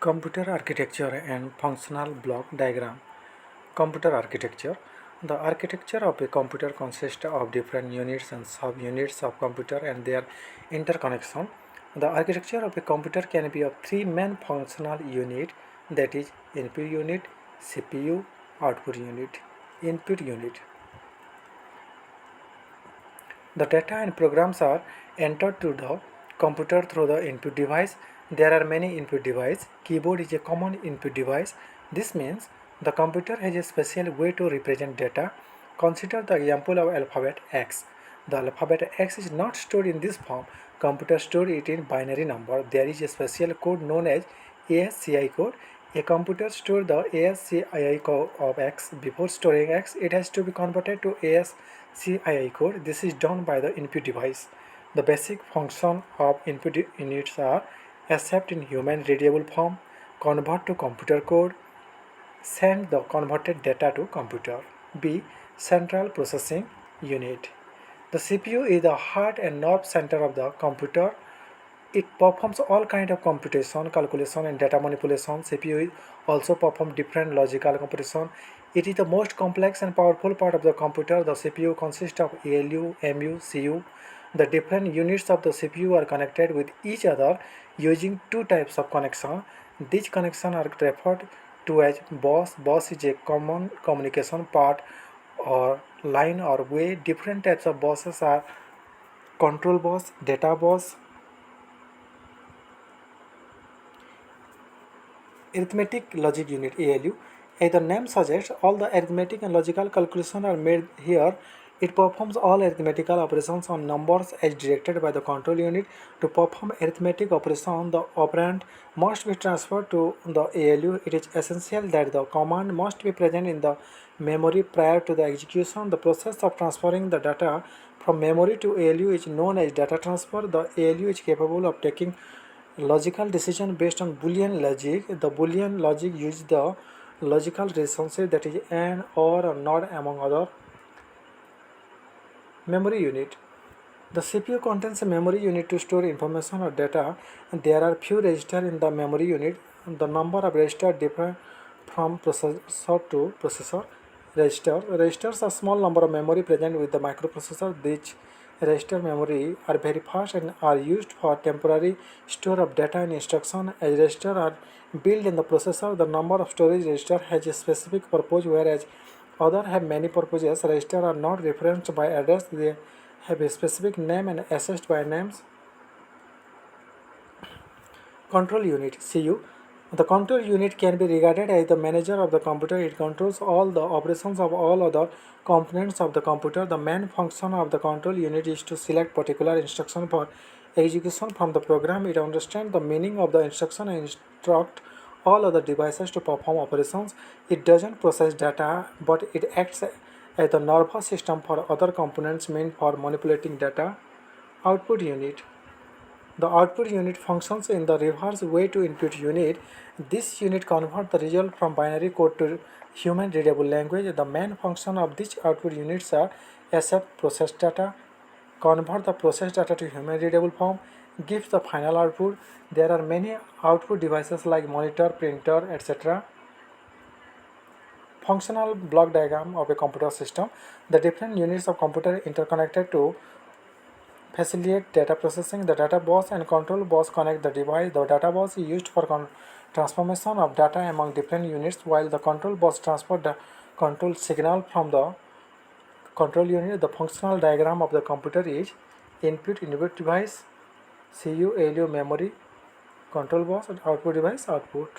Computer architecture and functional block diagram. Computer architecture. The architecture of a computer consists of different units and subunits of computer and their interconnection. The architecture of a computer can be of three main functional units, that is input unit, CPU, output unit. Input unit. The data and programs are entered to the computer through the input device. There are many input devices. Keyboard is a common input device. This means the computer has a special way to represent data. Consider the example of alphabet X. The alphabet X is not stored in this form. Computer store it in binary number. There is a special code known as ASCII code. A computer stores the ASCII code of X. Before storing X, it has to be converted to ASCII code. This is done by the input device. The basic function of input units are accept in human readable form, convert to computer code, send the converted data to computer. B. Central processing unit. The CPU is the heart and nerve center of the computer. It performs all kind of computation, calculation and data manipulation. CPU also performs different logical computation. It is the most complex and powerful part of the computer. The CPU consists of ALU, MU, CU. The different units of the CPU are connected with each other using two types of connection. These connections are referred to as bus. Bus is a common communication part or line or way. Different types of buses are control bus, data bus, arithmetic logic unit ALU. As the name suggests, all the arithmetic and logical calculations are made here. It performs all arithmetical operations on numbers as directed by the control unit. To perform arithmetic operation, the operand must be transferred to the ALU. It is essential that the command must be present in the memory prior to the execution. The process of transferring the data from memory to ALU is known as data transfer. The ALU is capable of taking logical decision based on Boolean logic. The Boolean logic uses the logical relationship, that is and, or not, among other. Memory unit. The CPU contains a memory unit to store information or data. There are few registers in the memory unit. The number of registers differ from processor to processor. Registers are small number of memory present with the microprocessor. These register memory are very fast and are used for temporary store of data and instruction. As registers are built in the processor, the number of storage registers has a specific purpose, whereas others have many purposes. Registers are not referenced by address, they have a specific name and accessed by names. Control unit CU. The control unit can be regarded as the manager of the computer. It controls all the operations of all other components of the computer. The main function of the control unit is to select particular instruction for execution from the program. It understands the meaning of the instruction and instruct all other devices to perform operations. It doesn't process data, but it acts as the nervous system for other components meant for manipulating data. Output unit. The output unit functions in the reverse way to input unit. This unit converts the result from binary code to human readable language. The main function of these output units are accept processed data, convert the processed data to human readable form, gives the final output. There are many output devices like monitor, printer, etc. Functional block diagram of a computer system. The different units of computer interconnected to facilitate data processing. The data bus and control bus connect the device. The data bus is used for transformation of data among different units, while the control bus transfer the control signal from the control unit. The functional diagram of the computer is input device, CU, ALU, memory, control bus, and output device, output.